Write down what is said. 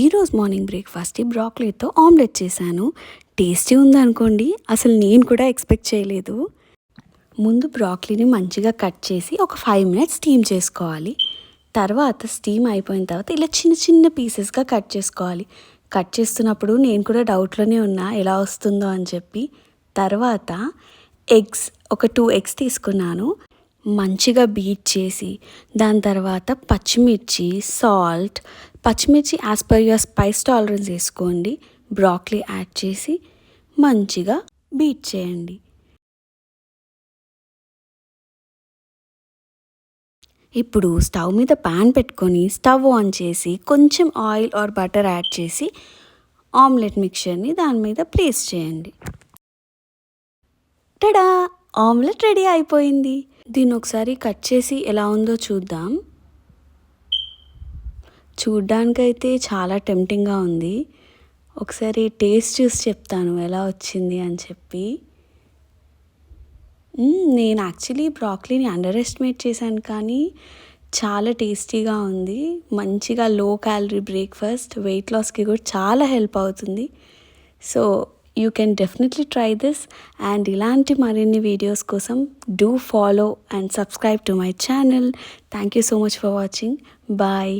ఈరోజు మార్నింగ్ బ్రేక్ఫాస్ట్కి బ్రాక్లీతో ఆమ్లెట్ చేశాను. టేస్టీ ఉందనుకోండి, అసలు నేను కూడా ఎక్స్పెక్ట్ చేయలేదు. ముందు బ్రాక్లీని మంచిగా కట్ చేసి ఒక 5 మినిట్స్ స్టీమ్ చేసుకోవాలి. తర్వాత స్టీమ్ అయిపోయిన తర్వాత ఇలా చిన్న చిన్న పీసెస్గా కట్ చేసుకోవాలి. కట్ చేస్తున్నప్పుడు నేను కూడా డౌట్లోనే ఉన్నా ఎలా వస్తుందో అని చెప్పి. తర్వాత ఒక 2 ఎగ్స్ తీసుకున్నాను. మంచిగా బీట్ చేసి దాని తర్వాత పచ్చిమిర్చి, సాల్ట్, పచ్చిమిర్చి as per your spice tolerance వేసుకోండి. బ్రాక్లీ యాడ్ చేసి మంచిగా బీట్ చేయండి. ఇప్పుడు స్టవ్ మీద ప్యాన్ పెట్టుకొని స్టవ్ ఆన్ చేసి కొంచెం ఆయిల్ ఆర్ బటర్ యాడ్ చేసి ఆమ్లెట్ మిక్చర్ని దాని మీద ప్లేస్ చేయండి. టడా! ఆమ్లెట్ రెడీ అయిపోయింది. దీన్ని ఒకసారి కట్ చేసి ఎలా ఉందో చూద్దాం. చూడ్డానికైతే చాలా టెంప్టింగ్గా ఉంది. ఒకసారి టేస్ట్ చూసి చెప్తాను ఎలా వచ్చింది అని చెప్పి. నేను యాక్చువల్లీ బ్రాక్లీని అండర్ ఎస్టిమేట్ చేశాను, కానీ చాలా టేస్టీగా ఉంది. మంచిగా లో క్యాలరీ బ్రేక్ఫాస్ట్, వెయిట్ లాస్కి కూడా చాలా హెల్ప్ అవుతుంది. So you can definitely try this. And ఇలాంటి మరిన్ని వీడియోస్ కోసం do follow and subscribe to my channel. Thank you so much for watching. Bye.